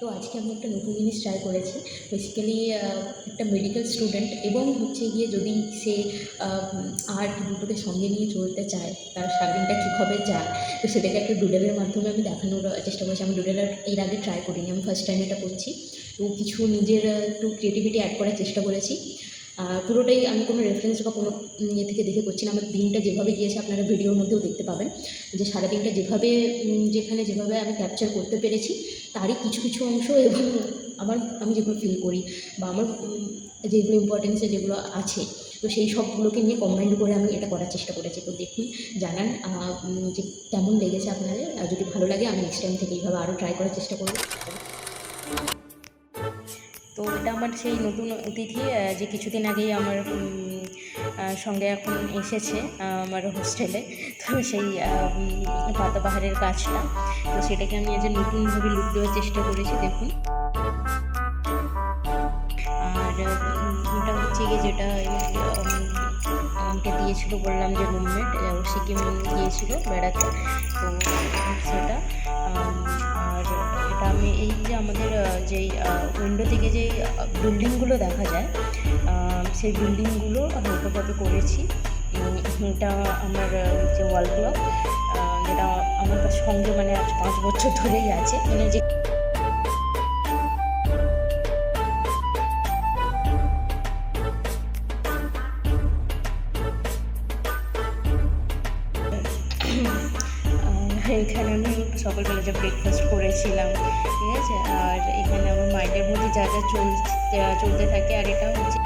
তো আজকে আমি একটা নতুন জিনিস ট্রাই করেছি। বেসিক্যালি একটা মেডিকেল স্টুডেন্ট এবং হচ্ছে গিয়ে যদি সে আর্ট দুটোকে সঙ্গে নিয়ে চলতে চায়, তার সারাদিনটা কীভাবে যায়, তো সেটাকে একটা ডুডেলের মাধ্যমে আমি দেখানোর চেষ্টা করেছি। আমি ডুডেল এর আগে ট্রাই করিনি, আমি ফার্স্ট টাইম এটা করছি। তো কিছু নিজের একটু ক্রিয়েটিভিটি অ্যাড করার চেষ্টা করেছি। পুরোটাই আমি কোনো রেফারেন্স বা কোনো ইয়ে থেকে দেখে করছি না। আমার দিনটা যেভাবে গিয়েছে আপনারা ভিডিওর মধ্যেও দেখতে পাবেন যে সারাদিনটা যেভাবে যেভাবে আমি ক্যাপচার করতে পেরেছি, তারই কিছু কিছু অংশ এবং আমি যেগুলো ফিল করি বা আমার যেগুলো ইম্পর্টেন্সে যেগুলো আছে, তো সেই সবগুলোকে নিয়ে কম্বাইন্ড করে আমি এটা করার চেষ্টা করেছি। তো দেখুন, জানান যে কেমন লেগেছে আপনাদের। যদি ভালো লাগে আমি নেক্সট টাইম থেকে এইভাবে আরও ট্রাই করার চেষ্টা করব। তো এটা আমার সেই নতুন অতিথি যে কিছুদিন আগেই আমার সঙ্গে এখন এসেছে আমার হোস্টেলে। তো সেই পাতাবাহারের গাছটা, তো সেটাকে আমি আজ নতুনভাবে লুক দেওয়ার চেষ্টা করেছি। দেখুন, আর এটা হচ্ছে গিয়ে যেটা আমাকে দিয়েছিল, বললাম যে রুমমেট সিকিম গিয়েছিল বেড়াতে, তো সেটা। আর এটা আমি এই যে আমাদের যেই উইন্ডো থেকে যেই বিল্ডিংগুলো দেখা যায়, সেই বিল্ডিংগুলো হালকাভাবে করেছি। এটা আমার যে ওয়াল ক্লক, যেটা আমার কাছে সঙ্গে মানে আজ 5 বছর ধরেই আছে, মানে যে এখানে আমি সকালবেলা যে ব্রেকফাস্ট করেছিলাম, ঠিক আছে। আর এখানে আমার মাইন্ডের মধ্যে যা যা চলতে থাকে, আর এটা হচ্ছে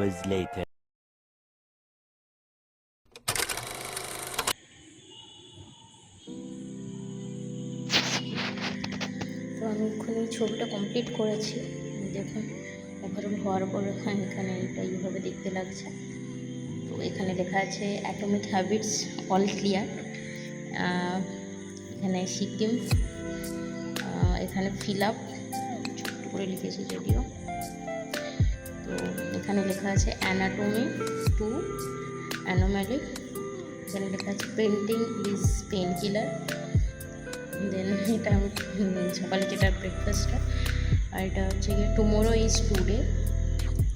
hours later. তো আমি ওখানে ছবিটা কমপ্লিট করেছি। দেখুন ওভারঅল হওয়ার পর এখানে এটা এইভাবে দেখতে লাগছে। তো এখানে লেখা আছে অ্যাটমিক হ্যাবিটস অল ক্লিয়ার। এখানে সিকিম, এখানে ফিল আপ ছোট্ট করে লিখেছি যদিও। তো এখানে লেখা আছে অ্যানাটমি টু অ্যানোমালি। এখানে লেখা আছে পেন্টিং ইজ পেন কিলার। দেন এটা আমি সকালে যেটা ব্রেকফাস্টটা, আর এটা হচ্ছে গিয়ে টুমোরো ইজ টুডে,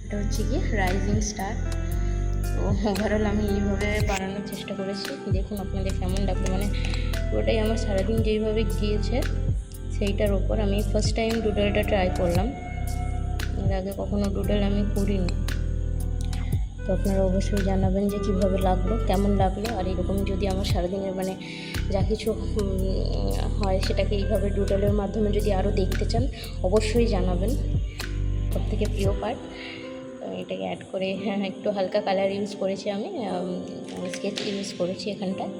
এটা হচ্ছে গিয়ে রাইজিং স্টার। তো ওভারঅল আমি এইভাবে বানানোর চেষ্টা করেছি। দেখুন আপনাদের কেমন লাগবে, মানে পুরোটাই আমার সারাদিন যেইভাবে গিয়েছে সেইটার ওপর। আমি ফার্স্ট টাইম ডুডলটা ট্রাই করলাম, এর আগে কখনো ডুডল আমি করিনি। তো আপনারা অবশ্যই জানাবেন যে কীভাবে লাগলো, কেমন লাগলো। আর এরকম যদি আমার সারাদিনের মানে যা কিছু হয় সেটাকে এইভাবে ডুডলের মাধ্যমে যদি আরও দেখতে চান অবশ্যই জানাবেন। সবথেকে প্রিয় পার্ট এটাকে অ্যাড করে একটু হালকা কালার ইউজ করেছি, আমি স্কেচ ইউজ করেছি এখানটায়।